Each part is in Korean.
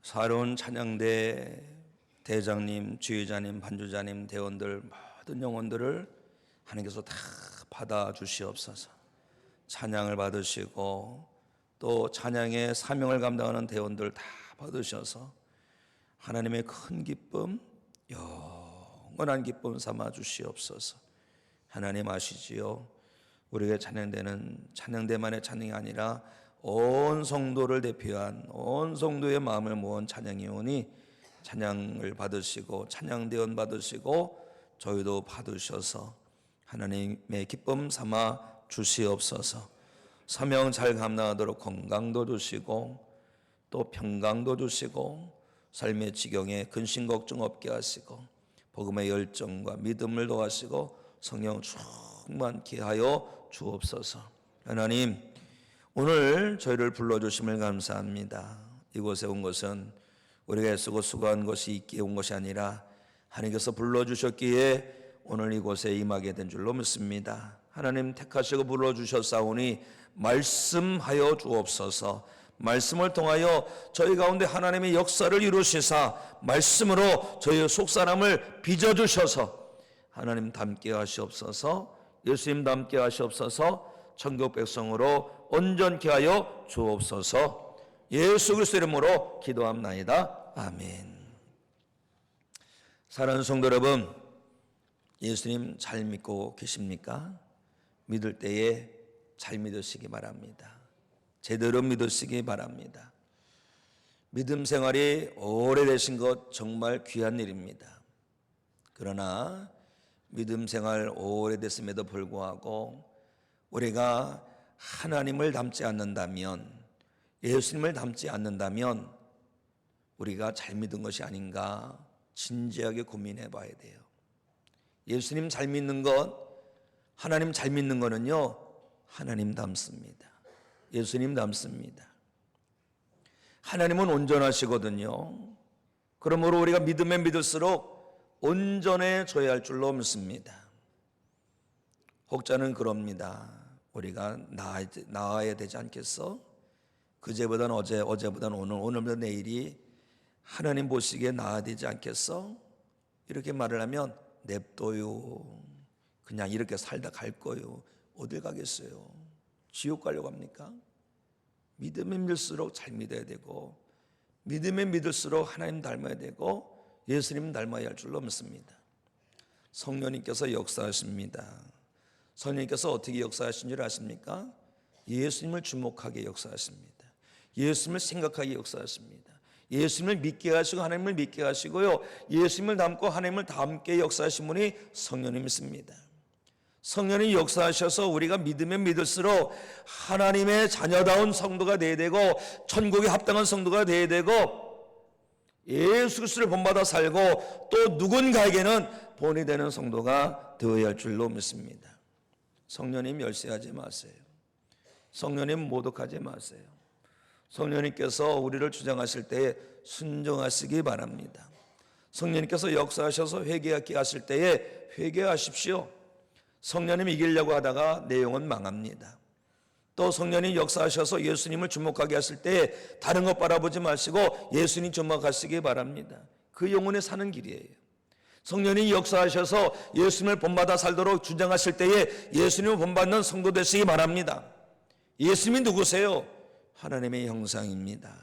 사로운 찬양대 대장님, 지휘자님, 반주자님, 대원들 모든 영혼들을 하나님께서 다 받아주시옵소서. 찬양을 받으시고 또 찬양의 사명을 감당하는 대원들 다 받으셔서 하나님의 큰 기쁨, 영원한 기쁨 삼아 주시옵소서. 하나님 아시지요? 우리에게 찬양대는 찬양대만의 찬양이 아니라 온 성도를 대표한 온 성도의 마음을 모은 찬양이 오니 찬양을 받으시고 찬양대원 받으시고 저희도 받으셔서 하나님의 기쁨 삼아 주시옵소서. 사명 잘 감당하도록 건강도 주시고 또 평강도 주시고 삶의 지경에 근심 걱정 없게 하시고 복음의 열정과 믿음을 더하시고 성령 충만케 하여 주옵소서. 하나님, 오늘 저희를 불러주심을 감사합니다. 이곳에 온 것은 우리가 애쓰고 수고한 것이 있기에 온 것이 아니라 하나님께서 불러주셨기에 오늘 이곳에 임하게 된 줄로 믿습니다. 하나님 택하시고 불러주셨사오니 말씀하여 주옵소서. 말씀을 통하여 저희 가운데 하나님의 역사를 이루시사 말씀으로 저희의 속사람을 빚어주셔서 하나님 닮게 하시옵소서. 예수님 닮게 하시옵소서. 천국 백성으로 온전케 하여 주옵소서. 예수 그리스도 이름으로 기도합나이다. 아멘. 사랑하는 성도 여러분, 예수님 잘 믿고 계십니까? 믿을 때에 잘 믿으시기 바랍니다. 제대로 믿으시기 바랍니다. 믿음 생활이 오래되신 것 정말 귀한 일입니다. 그러나 믿음 생활 오래됐음에도 불구하고 우리가 하나님을 닮지 않는다면, 예수님을 닮지 않는다면 우리가 잘 믿은 것이 아닌가 진지하게 고민해 봐야 돼요. 예수님 잘 믿는 것, 하나님 잘 믿는 거는요, 하나님 닮습니다. 예수님 닮습니다. 하나님은 온전하시거든요. 그러므로 우리가 믿으면 믿을수록 온전해져야 할 줄로 믿습니다. 혹자는 그럽니다. 우리가 나아야 되지 않겠어? 그제보다는 어제, 어제보다는 오늘, 오늘보다 내일이 하나님 보시기에 나아야 되지 않겠어? 이렇게 말을 하면 냅둬요. 그냥 이렇게 살다 갈 거요. 어딜 가겠어요? 지옥 가려고 합니까? 믿으면 믿을수록 잘 믿어야 되고 믿으면 믿을수록 하나님 닮아야 되고 예수님 닮아야 할 줄로 믿습니다. 성령님께서 역사하십니다. 성령님께서 어떻게 예수하신 줄 아십니까? 예수님을 주목하게 역사하십니다. 예수님을 생각하게 역사하십니다. 예수님을 믿게 하시고 하나님을 믿게 하시고요, 예수님을 닮고 하나님을 닮게 역사하신 분이 성령님이십니다. 성령이 역사하셔서 우리가 믿으면 믿을수록 하나님의 자녀다운 성도가 되어야 되고 천국에 합당한 성도가 되어야 되고 예수 그리스도를 본받아 살고 또 누군가에게는 본이 되는 성도가 되어야 할 줄로 믿습니다. 성령님 열세하지 마세요. 성령님 모독하지 마세요. 성령님께서 우리를 주장하실 때에 순종하시기 바랍니다. 성령님께서 역사하셔서 회개하게 하실 때에 회개하십시오. 성령님 이기려고 하다가 내 영혼 망합니다. 또 성령님 역사하셔서 예수님을 주목하게 하실 때에 다른 것 바라보지 마시고 예수님 주목하시기 바랍니다. 그 영혼에 사는 길이에요. 성령님 역사하셔서 예수님을 본받아 살도록 주장하실 때에 예수님을 본받는 성도 되시기 바랍니다. 예수님이 누구세요? 하나님의 형상입니다.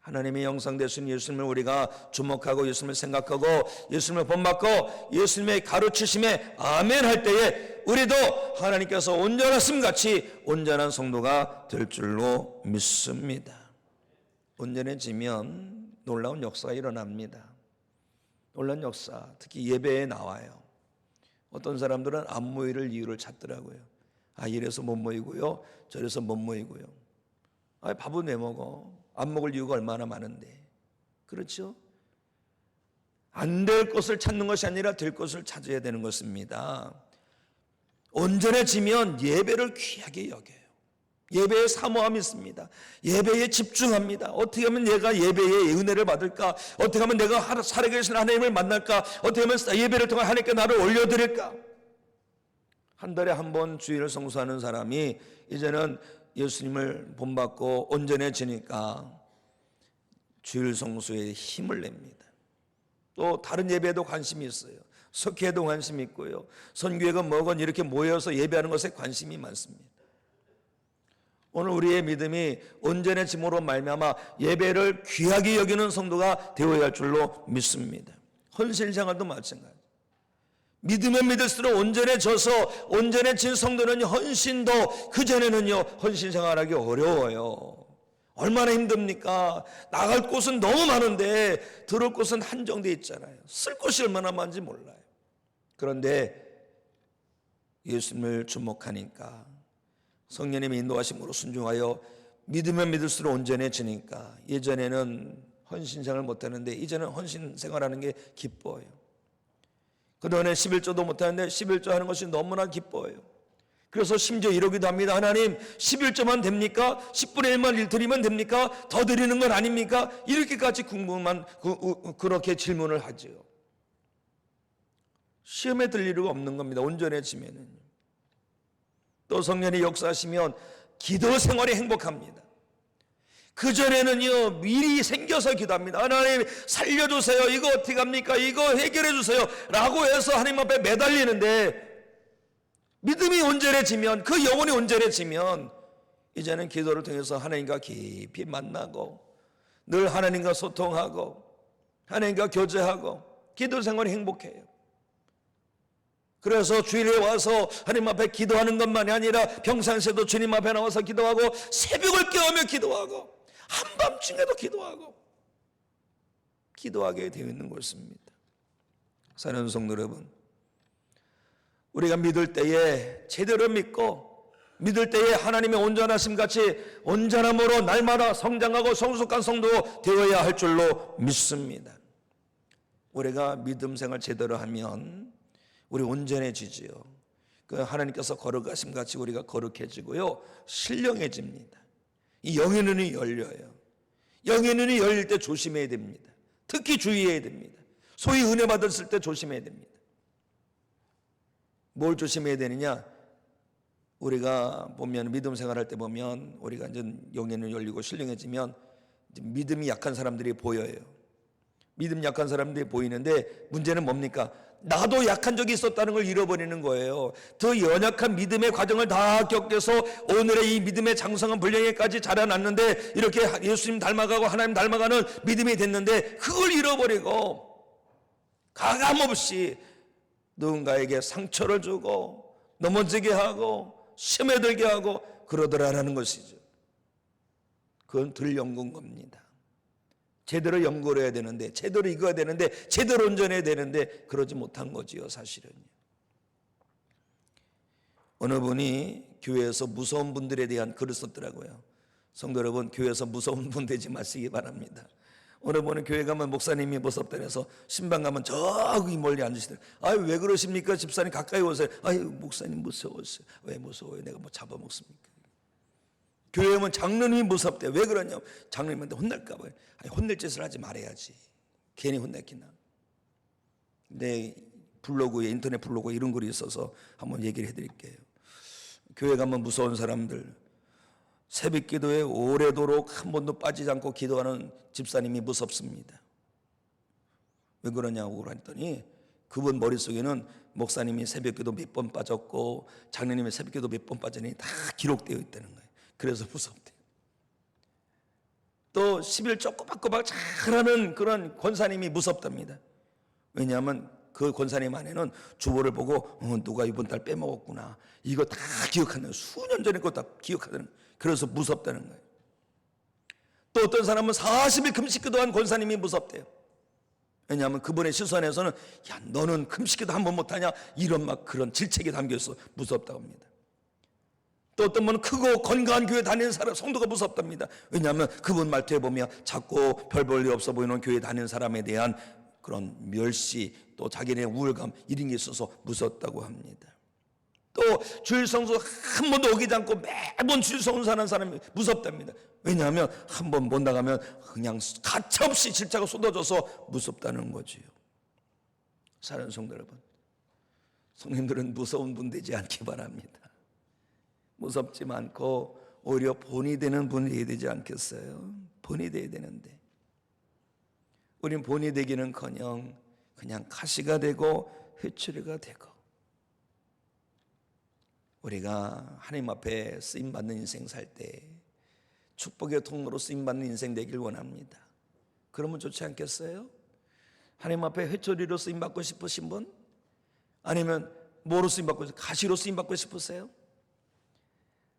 하나님의 형상 되신 예수님을 우리가 주목하고 예수님을 생각하고 예수님을 본받고 예수님의 가르치심에 아멘 할 때에 우리도 하나님께서 온전하심 같이 온전한 성도가 될 줄로 믿습니다. 온전해지면 놀라운 역사가 일어납니다. 놀라운 역사, 특히 예배에 나와요. 어떤 사람들은 안 모일 이유를 찾더라고요. 이래서 못 모이고요, 저래서 못 모이고요. 밥은 왜 먹어? 안 먹을 이유가 얼마나 많은데. 그렇죠? 안 될 것을 찾는 것이 아니라 될 것을 찾아야 되는 것입니다. 온전해지면 예배를 귀하게 여겨요. 예배에 사모함이 있습니다. 예배에 집중합니다. 어떻게 하면 내가 예배의 은혜를 받을까? 어떻게 하면 내가 살아계신 하나님을 만날까? 어떻게 하면 예배를 통해 하나님께 나를 올려드릴까? 한 달에 한 번 주일을 성수하는 사람이 이제는 예수님을 본받고 온전해지니까 주일 성수에 힘을 냅니다. 또 다른 예배에도 관심이 있어요. 석회에도 관심이 있고요. 선교회가 뭐건 이렇게 모여서 예배하는 것에 관심이 많습니다. 오늘 우리의 믿음이 온전해짐으로 말미암아 예배를 귀하게 여기는 성도가 되어야 할 줄로 믿습니다. 헌신 생활도 마찬가지. 믿으면 믿을수록 온전해져서 온전해진 성도는 헌신도, 그전에는요 헌신 생활하기 어려워요. 얼마나 힘듭니까? 나갈 곳은 너무 많은데 들을 곳은 한정되어 있잖아요. 쓸 곳이 얼마나 많은지 몰라요. 그런데 예수님을 주목하니까, 성령님의 인도하심으로 순종하여 믿으면 믿을수록 온전해지니까, 예전에는 헌신생활을 못하는데 이제는 헌신생활하는 게 기뻐요. 그동안에 11조도 못하는데 11조 하는 것이 너무나 기뻐요. 그래서 심지어 이러기도 합니다. 하나님 11조만 됩니까? 10분의 1만 드리면 됩니까? 더 드리는 건 아닙니까? 이렇게까지 그렇게 질문을 하죠. 시험에 들 일이 없는 겁니다. 온전해지면은. 또 성령이 역사하시면 기도 생활이 행복합니다. 그전에는요 미리 생겨서 기도합니다. 하나님 살려주세요, 이거 어떻게 합니까, 이거 해결해 주세요 라고 해서 하나님 앞에 매달리는데, 믿음이 온전해지면, 그 영혼이 온전해지면 이제는 기도를 통해서 하나님과 깊이 만나고 늘 하나님과 소통하고 하나님과 교제하고 기도 생활이 행복해요. 그래서 주일에 와서 하나님 앞에 기도하는 것만이 아니라 평상시에도 주님 앞에 나와서 기도하고, 새벽을 깨우며 기도하고, 한밤중에도 기도하게 되어 있는 것입니다. 사랑하는 성도 여러분, 우리가 믿을 때에 제대로 믿고, 믿을 때에 하나님의 온전하심 같이 온전함으로 날마다 성장하고 성숙한 성도 되어야 할 줄로 믿습니다. 우리가 믿음 생활 제대로 하면 우리 온전해지지요. 그 하나님께서 거룩하심 같이 우리가 거룩해지고요, 신령해집니다. 이 영의 눈이 열려요. 영의 눈이 열릴 때 조심해야 됩니다. 특히 주의해야 됩니다. 소위 은혜 받았을 때 조심해야 됩니다. 뭘 조심해야 되느냐? 우리가 보면 믿음 생활할 때 보면 우리가 이제 영의 눈이 열리고 신령해지면 믿음이 약한 사람들이 보여요. 믿음 약한 사람들이 보이는데, 문제는 뭡니까? 나도 약한 적이 있었다는 걸 잃어버리는 거예요. 더 연약한 믿음의 과정을 다 겪어서 오늘의 이 믿음의 장성한 분량에까지 자라났는데, 이렇게 예수님 닮아가고 하나님 닮아가는 믿음이 됐는데 그걸 잃어버리고 가감없이 누군가에게 상처를 주고 넘어지게 하고 시험에 들게 하고 그러더라라는 것이죠. 그건 덜 연구한 겁니다. 제대로 연구를 해야 되는데, 제대로 익어야 되는데, 제대로 온전해야 되는데 그러지 못한 거지요, 사실은요. 어느 분이 교회에서 무서운 분들에 대한 글을 썼더라고요. 성도 여러분, 교회에서 무서운 분 되지 마시기 바랍니다. 어느 분은 교회 가면 목사님이 무섭다 해서 신방 가면 저기 멀리 앉으시더라고요. 아유, 왜 그러십니까? 집사님 가까이 오세요. 아유, 목사님 무서웠어요. 왜 무서워요? 내가 뭐 잡아먹습니까? 교회 오면 장로님이 무섭대. 왜 그러냐면 장로님한테 혼날까 봐요. 아니, 혼낼 짓을 하지 말아야지. 괜히 혼냈기나. 내 블로그에, 인터넷 블로그에 이런 글이 있어서 한번 얘기를 해드릴게요. 교회 가면 무서운 사람들, 새벽 기도에 오래도록 한 번도 빠지지 않고 기도하는 집사님이 무섭습니다. 왜 그러냐고 그랬더니 그분 머릿속에는 목사님이 새벽 기도 몇 번 빠졌고 장로님이 새벽 기도 몇 번 빠졌니 다 기록되어 있다는 거예요. 그래서 무섭대요. 또 11조 꼬박꼬박 잘하는 그런 권사님이 무섭답니다. 왜냐하면 그 권사님 안에는 주보를 보고 누가 이번 달 빼먹었구나, 이거 다 기억하는, 수년 전에 거 다 기억하는, 그래서 무섭다는 거예요. 또 어떤 사람은 40일 금식기도 한 권사님이 무섭대요. 왜냐하면 그분의 시선에서는 야, 너는 금식기도 한 번 못하냐, 이런 막 그런 질책이 담겨서 무섭다고 합니다. 또 어떤 분은 크고 건강한 교회 다니는 사람, 성도가 무섭답니다. 왜냐하면 그분 말투에 보면 자꾸 별 볼 일 없어 보이는 교회 다니는 사람에 대한 그런 멸시, 또 자기네 우울감, 이런 게 있어서 무섭다고 합니다. 또 주일 성수 한 번도 오기지 않고 매번 주일 성수 하는 사람이 무섭답니다. 왜냐하면 한 번 못 나가면 그냥 가차없이 질차가 쏟아져서 무섭다는 거지요. 사랑하는 성도 여러분, 성님들은 무서운 분 되지 않기 바랍니다. 무섭지 않고 오히려 본이 되는 분이 되지 않겠어요? 본이 돼야 되는데. 우린 본이 되기는커녕 그냥 가시가 되고 회초리가 되고, 우리가 하나님 앞에 쓰임받는 인생 살 때 축복의 통로로 쓰임받는 인생 되길 원합니다. 그러면 좋지 않겠어요? 하나님 앞에 회초리로 쓰임받고 싶으신 분? 아니면 뭐로 쓰임받고 싶으세요? 가시로 쓰임받고 싶으세요?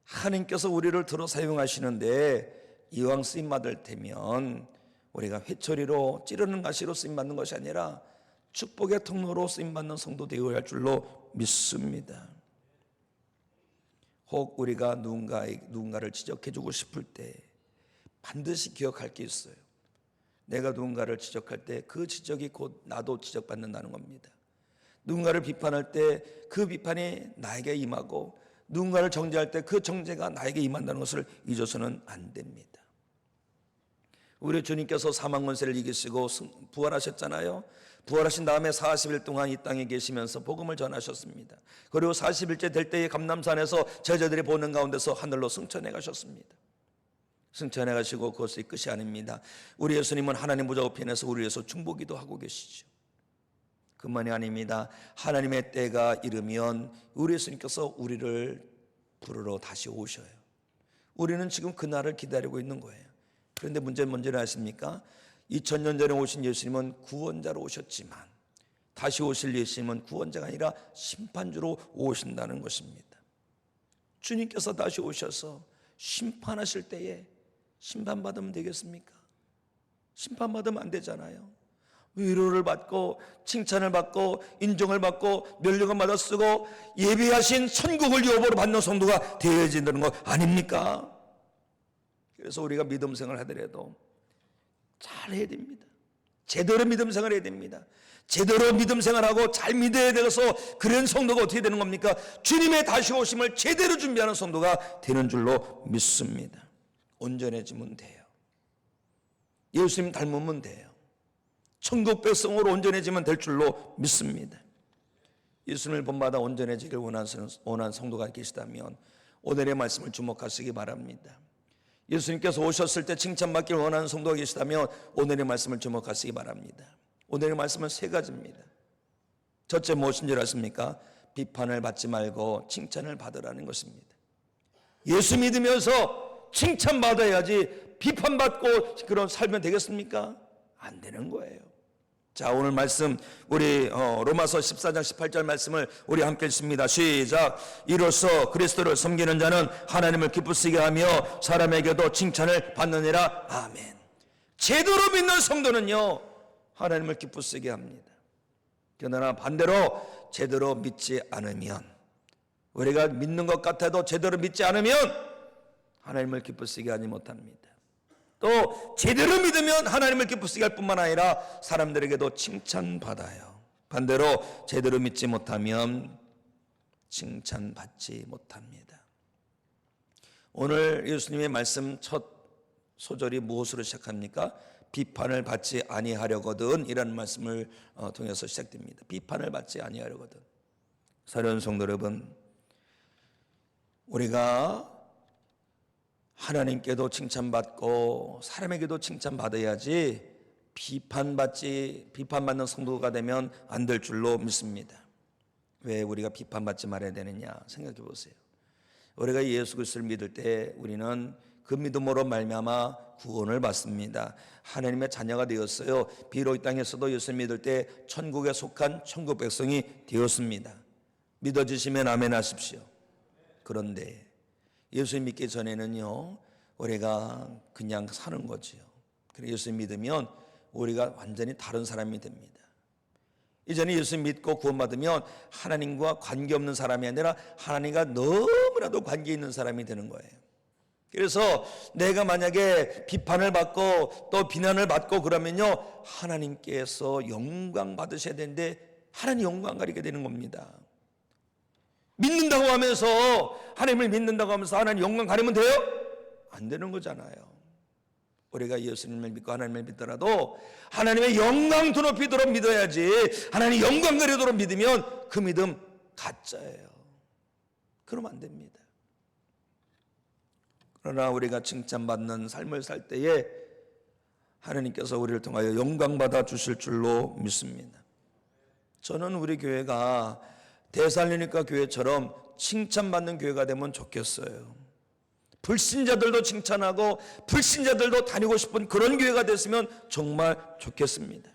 하나님께서 우리를 들어 사용하시는데 이왕 쓰임받을 테면 우리가 회초리로 찌르는 가시로 쓰임받는 것이 아니라 축복의 통로로 쓰임받는 성도 되어야 할 줄로 믿습니다. 혹 우리가 누군가를 지적해주고 싶을 때 반드시 기억할 게 있어요. 내가 누군가를 지적할 때 그 지적이 곧 나도 지적받는다는 겁니다. 누군가를 비판할 때 그 비판이 나에게 임하고, 누군가를 정죄할 때 그 정죄가 나에게 임한다는 것을 잊어서는 안 됩니다. 우리 주님께서 사망 권세를 이기시고 부활하셨잖아요. 부활하신 다음에 40일 동안 이 땅에 계시면서 복음을 전하셨습니다. 그리고 40일째 될 때에 감람산에서 제자들이 보는 가운데서 하늘로 승천해 가셨습니다. 승천해 가시고 그것이 끝이 아닙니다. 우리 예수님은 하나님 보좌우편에서 우리 위해서 중보기도 하고 계시죠. 그만이 아닙니다. 하나님의 때가 이르면 우리 예수님께서 우리를 부르러 다시 오셔요. 우리는 지금 그날을 기다리고 있는 거예요. 그런데 문제는 뭔지 아십니까? 2000년 전에 오신 예수님은 구원자로 오셨지만 다시 오실 예수님은 구원자가 아니라 심판주로 오신다는 것입니다. 주님께서 다시 오셔서 심판하실 때에 심판받으면 되겠습니까? 심판받으면 안 되잖아요. 위로를 받고 칭찬을 받고 인정을 받고 면류관 받아 쓰고 예비하신 천국을 유업으로 받는 성도가 되어진다는 거 아닙니까? 그래서 우리가 믿음 생활을 하더라도 잘 해야 됩니다. 제대로 믿음 생활을 해야 됩니다. 제대로 믿음 생활하고 잘 믿어야 되어서 그런 성도가 어떻게 되는 겁니까? 주님의 다시 오심을 제대로 준비하는 성도가 되는 줄로 믿습니다. 온전해지면 돼요. 예수님 닮으면 돼요. 천국 백성으로 온전해지면 될 줄로 믿습니다. 예수님을 본받아 온전해지길 원하는 성도가 계시다면 오늘의 말씀을 주목하시기 바랍니다. 예수님께서 오셨을 때 칭찬받기를 원하는 성도가 계시다면 오늘의 말씀을 주목하시기 바랍니다. 오늘의 말씀은 세 가지입니다. 첫째 무엇인 줄 아십니까? 비판을 받지 말고 칭찬을 받으라는 것입니다. 예수 믿으면서 칭찬받아야지 비판받고 그런 살면 되겠습니까? 안 되는 거예요. 자, 오늘 말씀 우리 로마서 14장 18절 말씀을 우리 함께 읽습니다. 시작. 이로써 그리스도를 섬기는 자는 하나님을 기쁘시게 하며 사람에게도 칭찬을 받느니라. 아멘. 제대로 믿는 성도는요 하나님을 기쁘시게 합니다. 그러나 반대로 제대로 믿지 않으면, 우리가 믿는 것 같아도 제대로 믿지 않으면 하나님을 기쁘시게 하지 못합니다. 또 제대로 믿으면 하나님을 기쁘시게 할 뿐만 아니라 사람들에게도 칭찬받아요. 반대로 제대로 믿지 못하면 칭찬받지 못합니다. 오늘 예수님의 말씀 첫 소절이 무엇으로 시작합니까? 비판을 받지 아니하려거든 이라는 말씀을 통해서 시작됩니다. 비판을 받지 아니하려거든. 사랑하는 성도 여러분, 우리가 하나님께도 칭찬받고 사람에게도 칭찬받아야지 비판받는 성도가 되면 안 될 줄로 믿습니다. 왜 우리가 비판받지 말아야 되느냐 생각해 보세요. 우리가 예수 그리스도를 믿을 때 우리는 그 믿음으로 말미암아 구원을 받습니다. 하나님의 자녀가 되었어요. 비록 이 땅에서도 예수를 믿을 때 천국에 속한 천국 백성이 되었습니다. 믿어지시면 아멘 하십시오. 그런데 예수 믿기 전에는요 우리가 그냥 사는 거지요. 그래서 예수 믿으면 우리가 완전히 다른 사람이 됩니다. 이제는 예수 믿고 구원받으면 하나님과 관계없는 사람이 아니라 하나님과 너무나도 관계 있는 사람이 되는 거예요. 그래서 내가 만약에 비판을 받고 또 비난을 받고 그러면요 하나님께서 영광 받으셔야 되는데 하나님 영광 가리게 되는 겁니다. 믿는다고 하면서, 하나님을 믿는다고 하면서 하나님 영광 가리면 돼요? 안 되는 거잖아요. 우리가 예수님을 믿고 하나님을 믿더라도 하나님의 영광 드높이도록 믿어야지, 하나님 영광 가리도록 믿으면 그 믿음 가짜예요. 그러면 안 됩니다. 그러나 우리가 칭찬받는 삶을 살 때에 하나님께서 우리를 통하여 영광 받아 주실 줄로 믿습니다. 저는 우리 교회가 데살로니가 교회처럼 칭찬받는 교회가 되면 좋겠어요. 불신자들도 칭찬하고 불신자들도 다니고 싶은 그런 교회가 됐으면 정말 좋겠습니다.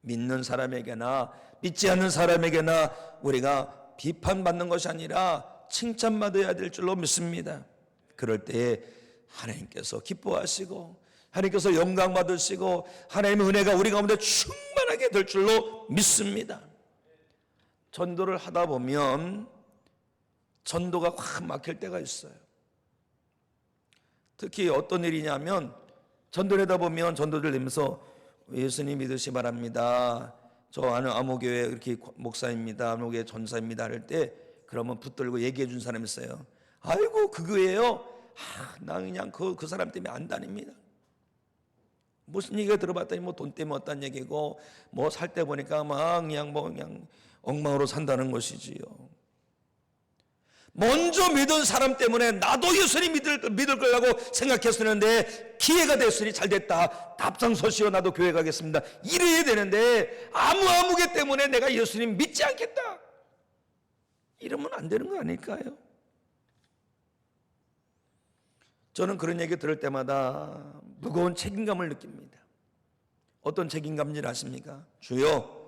믿는 사람에게나 믿지 않는 사람에게나 우리가 비판받는 것이 아니라 칭찬받아야 될 줄로 믿습니다. 그럴 때에 하나님께서 기뻐하시고 하나님께서 영광 받으시고 하나님의 은혜가 우리 가운데 충만하게 될 줄로 믿습니다. 전도를 하다 보면 전도가 확 막힐 때가 있어요. 특히 어떤 일이냐면 전도를 하다 보면 전도를 내면서 예수님 믿으시 바랍니다. 저 아는 암호교회 이렇게 목사입니다. 암호교회 전사입니다. 할 때 그러면 붙들고 얘기해 준 사람이 있어요. 아이고 그 교회요? 나 그냥 그 사람 때문에 안 다닙니다. 무슨 얘기가 들어봤더니 뭐 돈 때문에 왔다는 얘기고 뭐 살 때 보니까 막 그냥 엉망으로 산다는 것이지요. 먼저 믿은 사람 때문에 나도 예수님 믿을 거라고 생각했었는데 기회가 됐으니 잘 됐다. 답장서시오 나도 교회 가겠습니다. 이래야 되는데 아무개 때문에 내가 예수님 믿지 않겠다. 이러면 안 되는 거 아닐까요? 저는 그런 얘기 들을 때마다 무거운 책임감을 느낍니다. 어떤 책임감인지 아십니까? 주여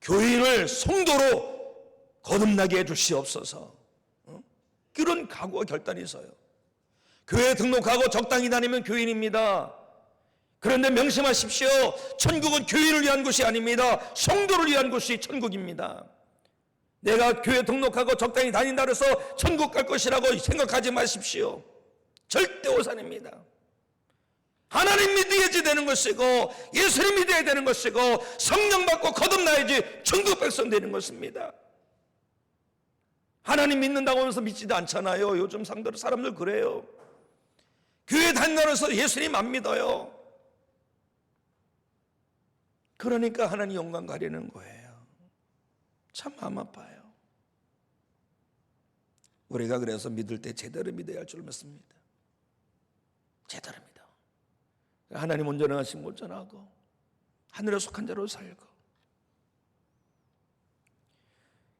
교인을 성도로 거듭나게 해주시옵소서. 그런 각오와 결단이 있어요. 교회에 등록하고 적당히 다니면 교인입니다. 그런데 명심하십시오. 천국은 교인을 위한 곳이 아닙니다. 성도를 위한 곳이 천국입니다. 내가 교회 등록하고 적당히 다닌다 그래서 천국 갈 것이라고 생각하지 마십시오. 절대 오산입니다. 하나님 믿어야지 되는 것이고 예수님 믿어야 되는 것이고 성령 받고 거듭나야지 천국 백성 되는 것입니다. 하나님 믿는다고 하면서 믿지도 않잖아요. 요즘 상대로 사람들 그래요. 교회 다닌다고 해서 예수님 안 믿어요. 그러니까 하나님 영광 가리는 거예요. 참 마음 아파요. 우리가 그래서 믿을 때 제대로 믿어야 할 줄 믿습니다. 제대로 믿어. 하나님 온전하신 온전하고 하늘에 속한 자로 살고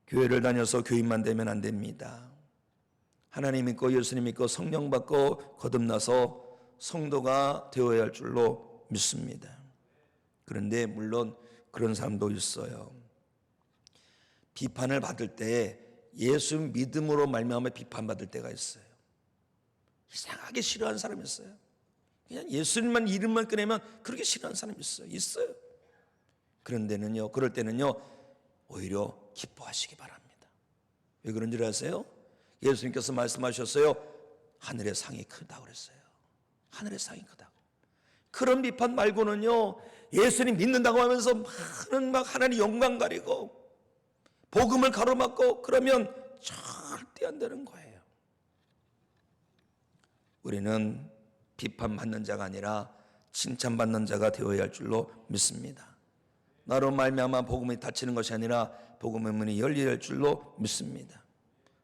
교회를 다녀서 교인만 되면 안 됩니다. 하나님 믿고 예수님 믿고 성령 받고 거듭나서 성도가 되어야 할 줄로 믿습니다. 그런데 물론 그런 사람도 있어요. 비판을 받을 때 예수 믿음으로 말미암아 비판받을 때가 있어요. 이상하게 싫어하는 사람이 있어요. 그냥 예수님만 이름만 꺼내면 그렇게 싫어하는 사람이 있어요. 그런데는요, 그럴 때는요 오히려 기뻐하시기 바랍니다. 왜 그런 줄 아세요? 예수님께서 말씀하셨어요. 하늘의 상이 크다고 그랬어요. 하늘의 상이 크다고. 그런 비판 말고는요 예수님 믿는다고 하면서 막 하나님 영광 가리고 복음을 가로막고 그러면 절대 안 되는 거예요. 우리는 비판받는 자가 아니라 칭찬받는 자가 되어야 할 줄로 믿습니다. 나로 말미암아 복음이 닫히는 것이 아니라 복음의 문이 열려야 할 줄로 믿습니다.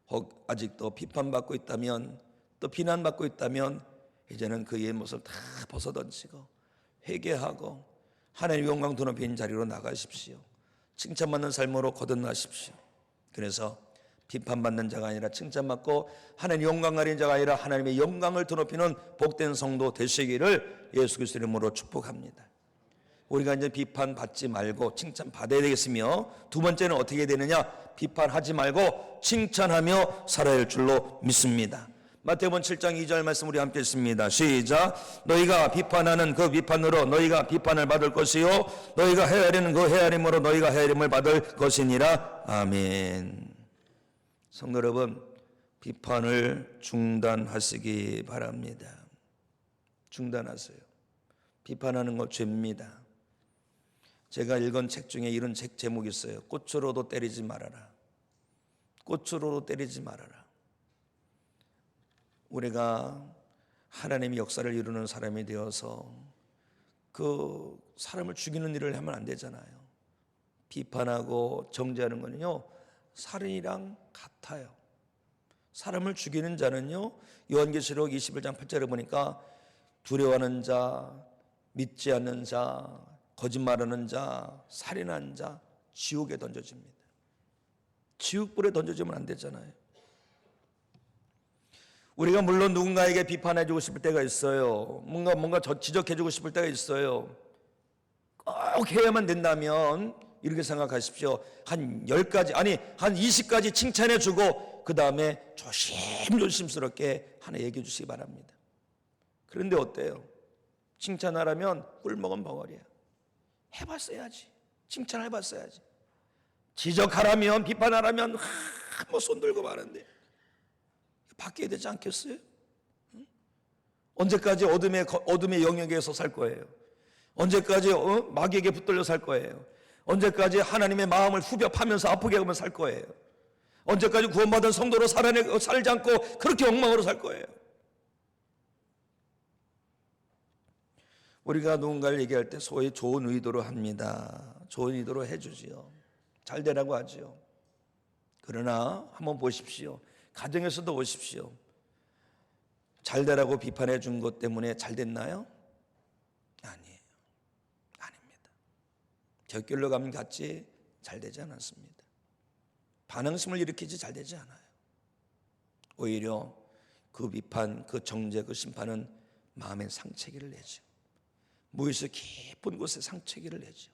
혹 아직도 비판받고 있다면 또 비난받고 있다면 이제는 그의 모습을 다 벗어던지고 회개하고 하나님의 영광 드높이는 자리로 나가십시오. 칭찬받는 삶으로 거듭나십시오. 그래서 비판받는 자가 아니라 칭찬받고 하나님의 영광 가리는 자가 아니라 하나님의 영광을 드높이는 복된 성도 되시기를 예수 그리스도의 이름으로 축복합니다. 우리가 이제 비판받지 말고 칭찬받아야 되겠으며 두 번째는 어떻게 되느냐? 비판하지 말고 칭찬하며 살아야 할 줄로 믿습니다. 마태복음 7장 2절 말씀 우리 함께 읽습니다. 시작. 너희가 비판하는 그 비판으로 너희가 비판을 받을 것이요 너희가 헤아리는 그 헤아림으로 너희가 헤아림을 받을 것이니라. 아멘. 성도 여러분, 비판을 중단하시기 바랍니다. 중단하세요. 비판하는 거 죄입니다. 제가 읽은 책 중에 이런 책 제목이 있어요. 꽃으로도 때리지 말아라. 꽃으로도 때리지 말아라. 우리가 하나님의 역사를 이루는 사람이 되어서 그 사람을 죽이는 일을 하면 안 되잖아요. 비판하고 정죄하는 거는요 살인이랑 같아요. 사람을 죽이는 자는요 요한계시록 21장 8절에 보니까 두려워하는 자, 믿지 않는 자, 거짓말하는 자, 살인한 자 지옥에 던져집니다. 지옥불에 던져지면 안 되잖아요. 우리가 물론 누군가에게 비판해주고 싶을 때가 있어요. 뭔가 지적해주고 싶을 때가 있어요. 꼭 해야만 된다면 이렇게 생각하십시오. 한 10가지 아니 한 20가지 칭찬해주고 그 다음에 조심스럽게 하나 얘기해 주시기 바랍니다. 그런데 어때요? 칭찬하라면 꿀먹은 벙어리야. 해봤어야지. 칭찬해봤어야지. 지적하라면 비판하라면 뭐 손 들고 마는데 바뀌어야 되지 않겠어요? 언제까지 어둠의 영역에서 살 거예요? 언제까지 마귀에게 붙들려 살 거예요? 언제까지 하나님의 마음을 후벼 파면서 아프게 하면 살 거예요? 언제까지 구원받은 성도로 살지 않고 그렇게 엉망으로 살 거예요? 우리가 누군가를 얘기할 때 소위 좋은 의도로 합니다. 좋은 의도로 해주지요. 잘 되라고 하지요. 그러나 한번 보십시오. 가정에서도 보십시오. 잘 되라고 비판해 준 것 때문에 잘 됐나요? 아니에요. 아닙니다. 곁길로 가면 같이 잘 되지 않았습니다. 반항심을 일으키지 잘 되지 않아요. 오히려 그 비판, 그 정죄, 그 심판은 마음의 상처기를 내죠. 무의식 깊은 곳에 상처기를 내죠.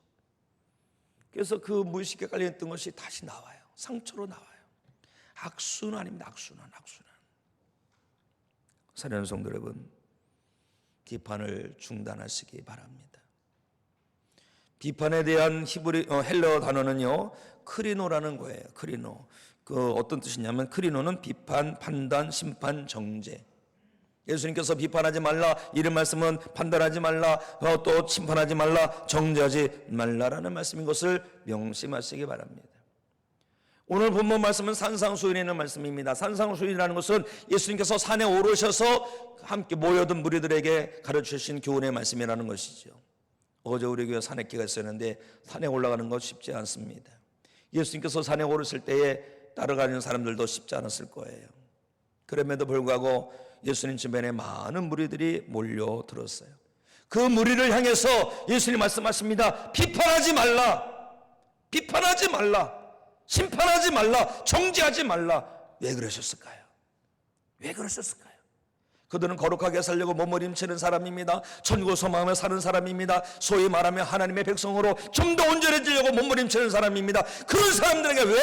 그래서 그 무의식에 깔려있던 것이 다시 나와요. 상처로 나와요. 악순환입니다. 악순환. 사랑하는 성도 여러분, 비판을 중단하시기 바랍니다. 비판에 대한 헬라어 단어는요 크리노라는 거예요. 크리노. 그 어떤 뜻이냐면 크리노는 비판, 판단, 심판, 정죄. 예수님께서 비판하지 말라, 이런 말씀은 판단하지 말라, 또 심판하지 말라, 정죄하지 말라라는 말씀인 것을 명심하시기 바랍니다. 오늘 본문 말씀은 산상수훈이라는 말씀입니다. 산상수훈이라는 것은 예수님께서 산에 오르셔서 함께 모여든 무리들에게 가르치신 교훈의 말씀이라는 것이죠. 어제 우리 교회 산악기가 있었는데 산에 올라가는 것 쉽지 않습니다. 예수님께서 산에 오르실 때에 따라가는 사람들도 쉽지 않았을 거예요. 그럼에도 불구하고 예수님 주변에 많은 무리들이 몰려들었어요. 그 무리를 향해서 예수님 말씀하십니다. 비판하지 말라. 비판하지 말라. 심판하지 말라. 정죄하지 말라. 왜 그러셨을까요? 왜 그러셨을까요? 그들은 거룩하게 살려고 몸부림치는 사람입니다. 천국 소망하며 사는 사람입니다. 소위 말하면 하나님의 백성으로 좀 더 온전해지려고 몸부림치는 사람입니다. 그런 사람들에게 왜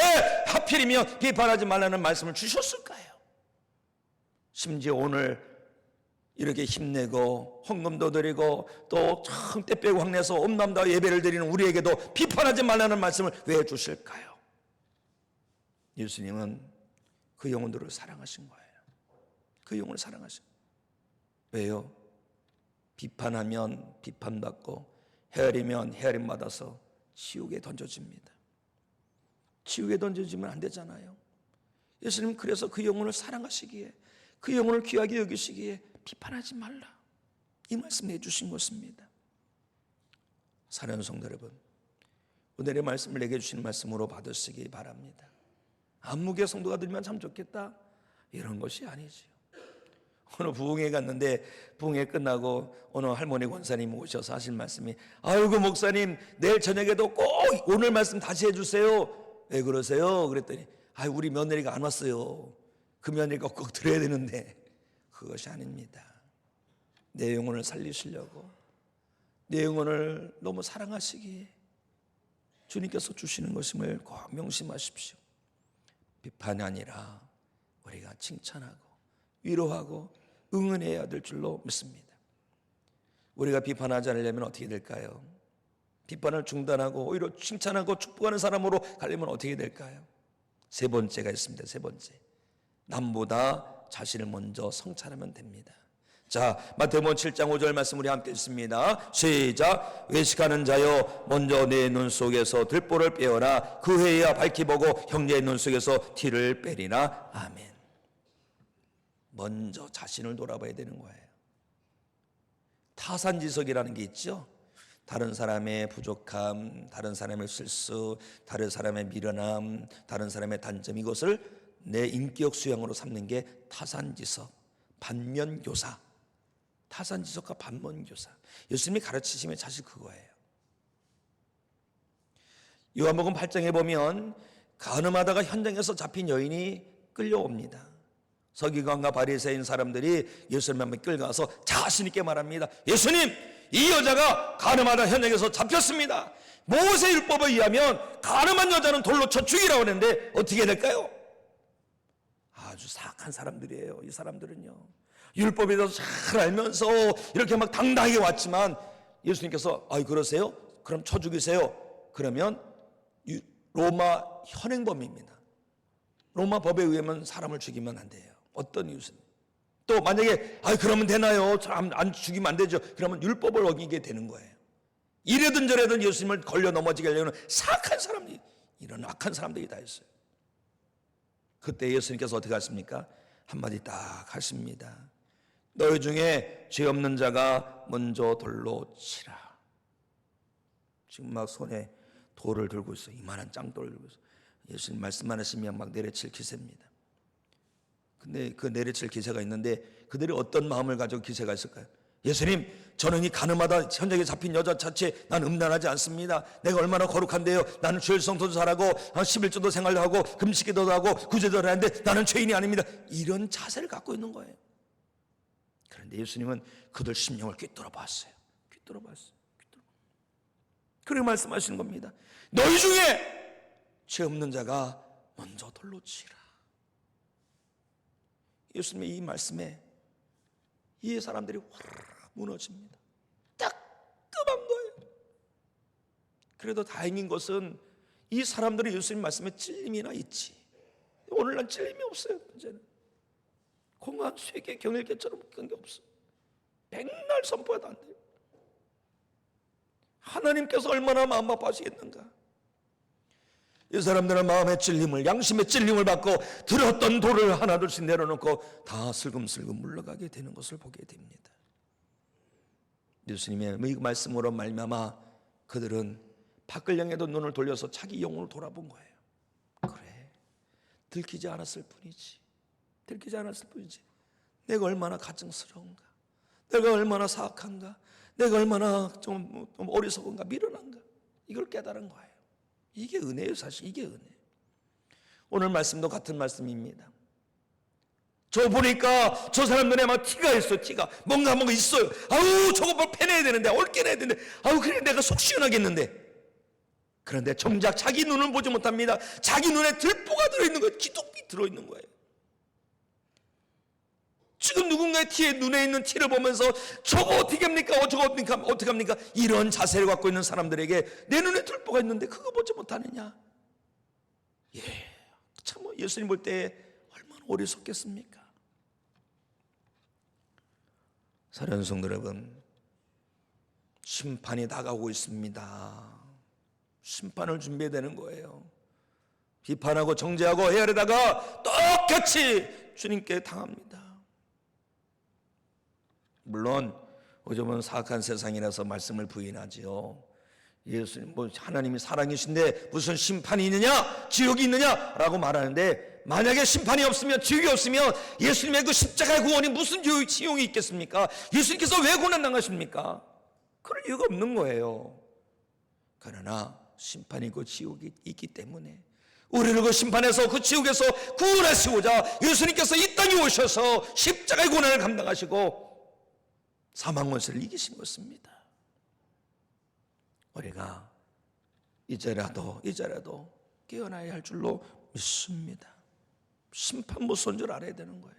하필이면 비판하지 말라는 말씀을 주셨을까요? 심지어 오늘 이렇게 힘내고 헌금도 드리고 또 참 때 빼고 확내서 엄남다 예배를 드리는 우리에게도 비판하지 말라는 말씀을 왜 주실까요? 예수님은 그 영혼들을 사랑하신 거예요. 그 영혼을 사랑하신 거예요. 왜요? 비판하면 비판받고 헤아리면 헤아림받아서 지옥에 던져집니다. 지옥에 던져지면 안 되잖아요. 예수님 그래서 그 영혼을 사랑하시기에, 그 영혼을 귀하게 여기시기에 비판하지 말라, 이 말씀을 해주신 것입니다. 사랑하는 성도 여러분, 오늘의 말씀을 내게 주신 말씀으로 받으시기 바랍니다. 안무개 성도가 들으면 참 좋겠다, 이런 것이 아니지요. 오늘 부흥회 갔는데 부흥회 끝나고 어느 할머니 권사님이 오셔서 하신 말씀이, 아이고 목사님 내일 저녁에도 꼭 오늘 말씀 다시 해주세요. 왜 그러세요? 그랬더니 우리 며느리가 안 왔어요. 그 며느리가 꼭 들어야 되는데. 그것이 아닙니다. 내 영혼을 살리시려고, 내 영혼을 너무 사랑하시기에 주님께서 주시는 것임을 꼭 명심하십시오. 비판이 아니라 우리가 칭찬하고 위로하고 응원해야 될 줄로 믿습니다. 우리가 비판하지 않으려면 어떻게 될까요? 비판을 중단하고 오히려 칭찬하고 축복하는 사람으로 가려면 어떻게 될까요? 세 번째가 있습니다. 세 번째, 남보다 자신을 먼저 성찰하면 됩니다. 자, 마태복음 7장 5절 말씀 우리 함께 읽습니다. 시작. 외식하는 자여, 먼저 내 눈 속에서 들보를 빼어라. 그 후에야 밝히 보고 형제의 눈 속에서 티를 빼리라. 아멘. 먼저 자신을 돌아봐야 되는 거예요. 타산지석이라는 게 있죠. 다른 사람의 부족함, 다른 사람의 실수, 다른 사람의 미련함, 다른 사람의 단점, 이것을 내 인격 수양으로 삼는 게 타산지석, 반면교사. 타산지석과 반문교사. 예수님이 가르치심이 사실 그거예요. 요한복음 8장에 보면 간음하다가 현장에서 잡힌 여인이 끌려옵니다. 서기관과 바리새인 사람들이 예수님 앞에 끌어가서 자신 있게 말합니다. 예수님, 이 여자가 간음하다 현장에서 잡혔습니다. 모세 율법에 의하면 간음한 여자는 돌로 쳐 죽이라고 하는데 어떻게 될까요? 아주 사악한 사람들이에요. 이 사람들은요, 율법에 대해서 잘 알면서 이렇게 막 당당하게 왔지만 예수님께서 그러세요? 그럼 쳐 죽이세요. 그러면 로마 현행범입니다. 로마 법에 의하면 사람을 죽이면 안 돼요. 어떤 이유는 또 만약에 그러면 되나요? 안 죽이면 안 되죠. 그러면 율법을 어기게 되는 거예요. 이래든 저래든 예수님을 걸려 넘어지게 하려는 사악한 사람들이, 이런 악한 사람들이 다 있어요. 그때 예수님께서 어떻게 하십니까? 한마디 딱 하십니다. 너희 중에 죄 없는 자가 먼저 돌로 치라. 지금 막 손에 돌을 들고 있어. 이만한 짱돌을 들고 있어. 예수님 말씀만 하시면 막 내려칠 기세입니다. 근데 그 내려칠 기세가 있는데 그들이 어떤 마음을 가지고 기세가 있을까요? 예수님, 저는 이 간음하다 현장에 잡힌 여자 자체 난 음란하지 않습니다. 내가 얼마나 거룩한데요. 나는 주일 성도도 잘하고 11조도 생활하고 금식기도도 하고 구제도 하는데 나는 죄인이 아닙니다. 이런 자세를 갖고 있는 거예요. 그런데 예수님은 그들 심령을 꿰뚫어 봤어요. 그리고 말씀하시는 겁니다. 너희 중에 죄 없는 자가 먼저 돌로 치라. 예수님의 이 말씀에 이 사람들이 확 무너집니다. 따끔한 거예요. 그래도 다행인 것은 이 사람들이 예수님 말씀에 찔림이나 있지. 오늘날 찔림이 없어요. 문제는 공한 쇠계 경일계처럼 그런 게 없어. 백날 선포해도 안 돼요. 하나님께서 얼마나 마음 아파하시겠는가. 이 사람들은 마음의 찔림을, 양심의 찔림을 받고 들었던 돌을 하나둘씩 내려놓고 다 슬금슬금 물러가게 되는 것을 보게 됩니다. 예수님의 이 말씀으로 말미암아 그들은 밖을 향해도 눈을 돌려서 자기 영혼을 돌아본 거예요. 그래, 들키지 않았을 뿐이지. 내가 얼마나 가증스러운가, 내가 얼마나 사악한가, 내가 얼마나 좀 어리석은가, 미련한가, 이걸 깨달은 거예요. 이게 은혜예요. 사실 이게 은혜. 오늘 말씀도 같은 말씀입니다. 저 보니까 저 사람들에 막 티가 있어요. 티가 뭔가 있어요. 저거 뭘 패내야 되는데, 얽겨내야 되는데, 그래 내가 속 시원하겠는데. 그런데 정작 자기 눈을 보지 못합니다. 자기 눈에 들보가 들어있는 거예요. 기독이 들어있는 거예요. 지금 누군가의 눈에 있는 티를 보면서 저거 어떻게 합니까? 어떻게 합니까? 이런 자세를 갖고 있는 사람들에게 내 눈에 들보가 있는데 그거 보지 못하느냐? 참 예수님 볼 때 얼마나 어리석겠습니까? 사랑하는 성도 여러분, 심판이 다가오고 있습니다. 심판을 준비해야 되는 거예요. 비판하고 정죄하고 헤아리다가 똑같이 주님께 당합니다. 물론 요즘은 사악한 세상이라서 말씀을 부인하지요. 예수님 하나님이 사랑이신데 무슨 심판이 있느냐, 지옥이 있느냐라고 말하는데, 만약에 심판이 없으면, 지옥이 없으면 예수님의 그 십자가의 구원이 무슨 지옥이 있겠습니까? 예수님께서 왜 고난 당하십니까? 그럴 이유가 없는 거예요. 그러나 심판이 있고 지옥이 있기 때문에 우리를 그 심판에서, 그 지옥에서 구원하시고자 예수님께서 이 땅에 오셔서 십자가의 고난을 감당하시고 사망 원수를 이기신 것입니다. 우리가 이제라도 깨어나야 할 줄로 믿습니다. 심판 무서운 줄 알아야 되는 거예요.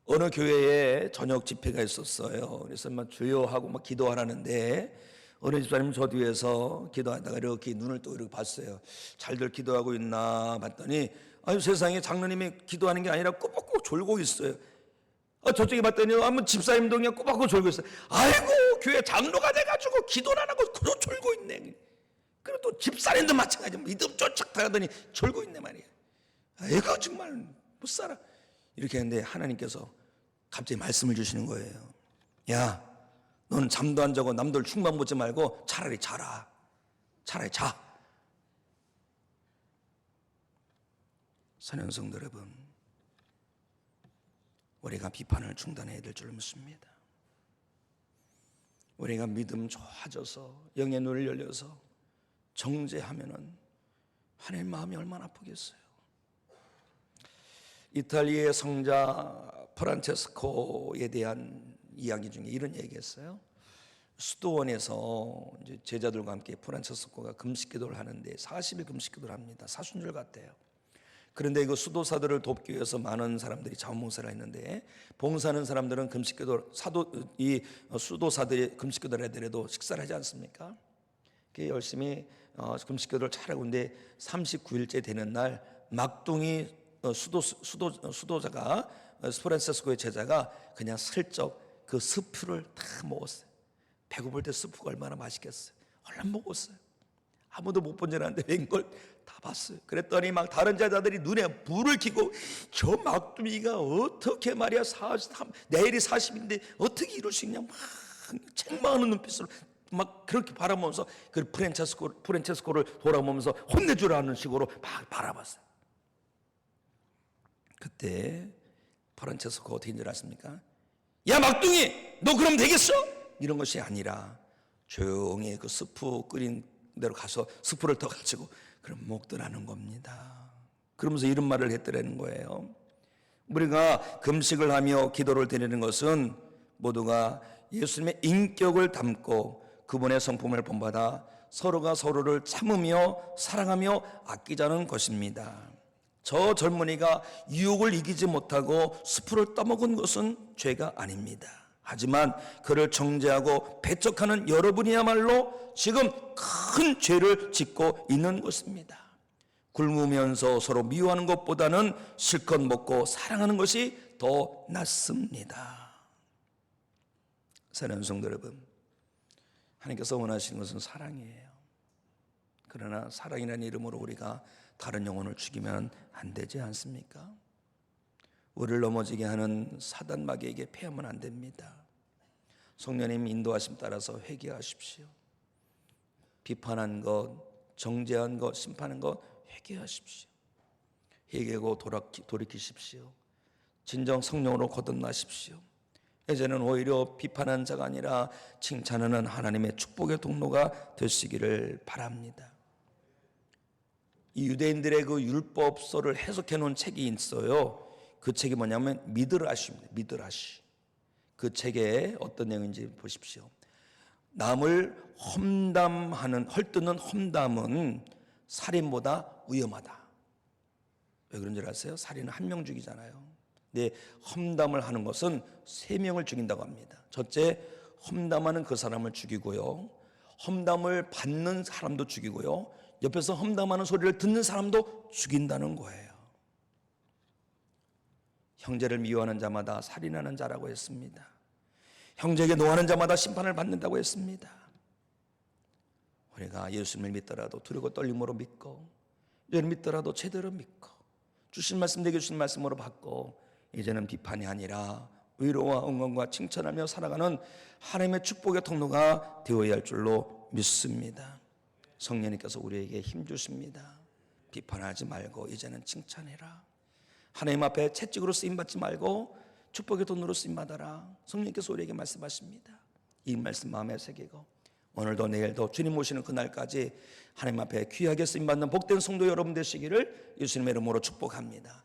어느 교회에 저녁 집회가 있었어요. 그래서 막 주여 하고 막 기도하라는데 어느 집사님 저 뒤에서 기도하다가 이렇게 눈을 또 이렇게 봤어요. 잘들 기도하고 있나 봤더니 세상에 장로님이 기도하는 게 아니라 꼬박꼬박 졸고 있어요. 저쪽에 봤더니 한번 집사님도 그냥 꼬박꼬박 졸고 있어요. 아이고, 교회 장로가 돼가지고 기도를 안 하고 그저 졸고 있네. 그리고 또 집사님도 마찬가지, 믿음 쫓아가더니 졸고 있네 말이야. 아이고 정말 못 살아. 이렇게 했는데 하나님께서 갑자기 말씀을 주시는 거예요. 야, 너는 잠도 안 자고 남들 흉만 보지 말고 차라리 자라. 차라리 자. 사랑하는 성도 여러분, 우리가 비판을 중단해야 될 줄 믿습니다. 우리가 믿음 좋아져서 영의 눈을 열려서 정죄하면은 하나님 마음이 얼마나 아프겠어요. 이탈리아의 성자 프란체스코에 대한 이야기 중에 이런 얘기했어요. 수도원에서 이제 제자들과 함께 프란체스코가 금식기도를 하는데 40일 금식기도를 합니다. 사순절 같아요. 그런데 그 수도사들을 돕기 위해서 많은 사람들이 자원봉사를 했는데, 봉사하는 사람들은 금식기도 수도사들이 금식기도를 하더라도 식사를 하지 않습니까? 열심히 금식기도를 잘하고 있는데 39일째 되는 날 막둥이 수도자가 프란체스코의 제자가 그냥 슬쩍 그 스프를 다 먹었어요. 배고플 때 스프가 얼마나 맛있겠어요. 얼른 먹었어요. 아무도 못 본 줄 알았는데 웬걸 다 봤어요. 그랬더니 막 다른 제자들이 눈에 불을 켜고 저 막둥이가 어떻게 말이야 내일이 40인데 어떻게 이럴 수 있냐 막 책망하는 눈빛으로 막 그렇게 바라보면서 그 프란체스코를 돌아보면서 혼내주라는 식으로 막 바라봤어요. 그때 프란체스코가 어떻게 줄 아십니까? 야 막둥이 너 그럼 되겠어? 이런 것이 아니라 조용히 그 스프 끓인 대로 가서 스프를 더 가지고 그럼 먹더라는 겁니다. 그러면서 이런 말을 했더라는 거예요. 우리가 금식을 하며 기도를 드리는 것은 모두가 예수님의 인격을 담고 그분의 성품을 본받아 서로가 서로를 참으며 사랑하며 아끼자는 것입니다. 저 젊은이가 유혹을 이기지 못하고 스프를 떠먹은 것은 죄가 아닙니다. 하지만 그를 정죄하고 배척하는 여러분이야말로 지금 큰 죄를 짓고 있는 것입니다. 굶으면서 서로 미워하는 것보다는 실컷 먹고 사랑하는 것이 더 낫습니다. 사랑하는 성도 여러분, 하나님께서 원하시는 것은 사랑이에요. 그러나 사랑이라는 이름으로 우리가 다른 영혼을 죽이면 안 되지 않습니까? 우리를 넘어지게 하는 사단 마귀에게 패하면 안 됩니다. 성령님 인도하심 따라서 회개하십시오. 비판한 것, 정죄한 것, 심판한 것 회개하십시오. 회개하고 돌이키십시오. 진정 성령으로 거듭나십시오. 이제는 오히려 비판한 자가 아니라 칭찬하는 하나님의 축복의 통로가 되시기를 바랍니다. 이 유대인들의 그 율법서를 해석해 놓은 책이 있어요. 그 책이 뭐냐면 미드라시입니다. 미드라시. 그 책에 어떤 내용인지 보십시오. 남을 헐뜯는 험담은 살인보다 위험하다. 왜 그런 줄 아세요? 살인은 한 명 죽이잖아요. 근데 험담을 하는 것은 3명을 죽인다고 합니다. 첫째, 험담하는 그 사람을 죽이고요, 험담을 받는 사람도 죽이고요, 옆에서 험담하는 소리를 듣는 사람도 죽인다는 거예요. 형제를 미워하는 자마다 살인하는 자라고 했습니다. 형제에게 노하는 자마다 심판을 받는다고 했습니다. 우리가 예수님을 믿더라도 두려고 떨림으로 믿고, 예를 믿더라도 제대로 믿고, 주신 말씀 내게 주신 말씀으로 받고, 이제는 비판이 아니라 위로와 응원과 칭찬하며 살아가는 하나님의 축복의 통로가 되어야 할 줄로 믿습니다. 성령님께서 우리에게 힘 주십니다. 비판하지 말고 이제는 칭찬해라. 하나님 앞에 채찍으로 쓰임받지 말고 축복의 돈으로 쓰임받아라. 성령님께서 우리에게 말씀하십니다. 이 말씀 마음에 새기고 오늘도 내일도 주님 오시는 그날까지 하나님 앞에 귀하게 쓰임받는 복된 성도 여러분 되시기를 예수님의 이름으로 축복합니다.